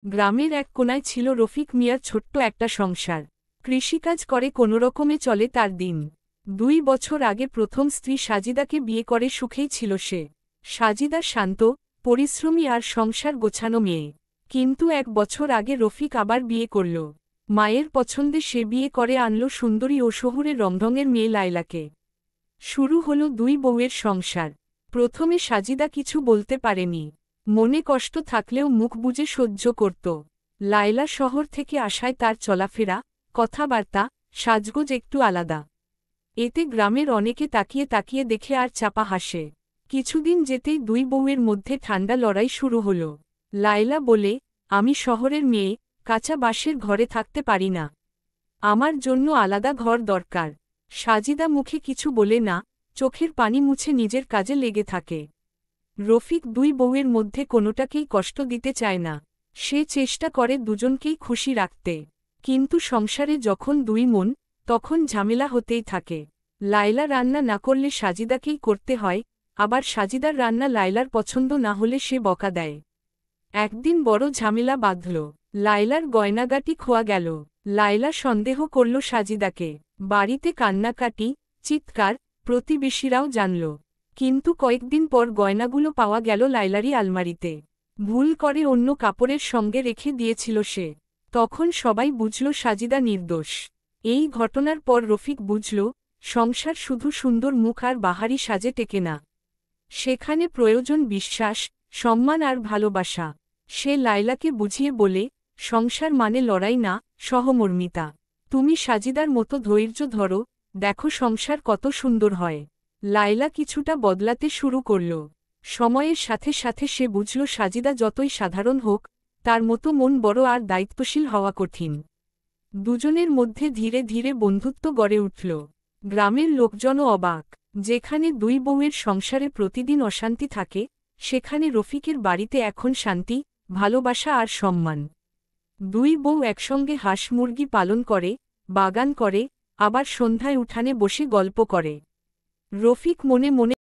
গ্রামের এক কোনায় ছিল রফিক মিয়ার ছোট্ট একটা সংসার। কৃষিকাজ করে কোনোরকমে চলে তার দিন। 2 বছর আগে প্রথম স্ত্রী সাজিদাকে বিয়ে করে সুখেই ছিল সে। সাজিদা শান্ত, পরিশ্রমী আর সংসার গোছানো মেয়ে। কিন্তু 1 বছর আগে রফিক আবার বিয়ে করল। মায়ের পছন্দে সে বিয়ে করে আনল সুন্দরী ও শহুরে রংঢঙের মেয়ে লায়লাকে। শুরু হলো 2 বউয়ের সংসার। প্রথমে সাজিদা কিছু বলতে পারেনি। মনে কষ্ট থাকলেও মুখ বুজে সহ্য করত। লায়লা শহর থেকে আসায় তার চলাফেরা, কথাবার্তা, সাজগোজ একটু আলাদা। এতে গ্রামের অনেকে তাকিয়ে তাকিয়ে দেখে আর চাপা হাসে। কিছুদিন যেতেই 2 বউয়ের মধ্যে ঠান্ডা লড়াই শুরু হল। লায়লা বলে, আমি শহরের মেয়ে, কাঁচা বাঁশের ঘরে থাকতে পারি না। আমার জন্য আলাদা ঘর দরকার। সাজিদা মুখে কিছু বলে না, চোখের পানি মুছে নিজের কাজে লেগে থাকে। রফিক 2 বউয়ের মধ্যে কোনোটাকেই কষ্ট দিতে চায় না। সে চেষ্টা করে দুজনকেই খুশি রাখতে। কিন্তু সংসারে যখন 2 মন, তখন ঝামেলা হতেই থাকে। লায়লা রান্না না করলে সাজিদাকেই করতে হয়, আবার সাজিদার রান্না লায়লার পছন্দ না হলে সে বকা দেয়। একদিন বড় ঝামেলা বাঁধল। লায়লার গয়নাগাটি খোয়া গেল। লায়লা সন্দেহ করল সাজিদাকে। বাড়িতে কান্নাকাটি, চিৎকার, প্রতিবেশীরাও জানল। কিন্তু কয়েকদিন পর গয়নাগুলো পাওয়া গেল লায়লারই আলমারিতে। ভুল করে অন্য কাপড়ের সঙ্গে রেখে দিয়েছিল সে। তখন সবাই বুঝল সাজিদা নির্দোষ। এই ঘটনার পর রফিক বুঝল, সংসার শুধু সুন্দর মুখ আর বাহারি সাজে টেকে না। সেখানে প্রয়োজন বিশ্বাস, সম্মান আর ভালোবাসা। সে লায়লাকে বুঝিয়ে বলে, সংসার মানে লড়াই না, সহমর্মিতা। তুমি সাজিদার মতো ধৈর্য ধরো, দেখো সংসার কত সুন্দর হয়। লায়লা কিছুটা বদলাতে শুরু করল। সময়ের সাথে সাথে সে বুঝল সাজিদা যতই সাধারণ হোক, তার মতো মন বড় আর দায়িত্বশীল হওয়া কঠিন। দুজনের মধ্যে ধীরে ধীরে বন্ধুত্ব গড়ে উঠল। গ্রামের লোকজনও অবাক। যেখানে 2 বউয়ের সংসারে প্রতিদিন অশান্তি থাকে, সেখানে রফিকের বাড়িতে এখন শান্তি, ভালোবাসা আর সম্মান। 2 বউ একসঙ্গে হাঁস মুরগি পালন করে, বাগান করে, আবার সন্ধ্যায় উঠানে বসে গল্প করে। রফিক মনে মনে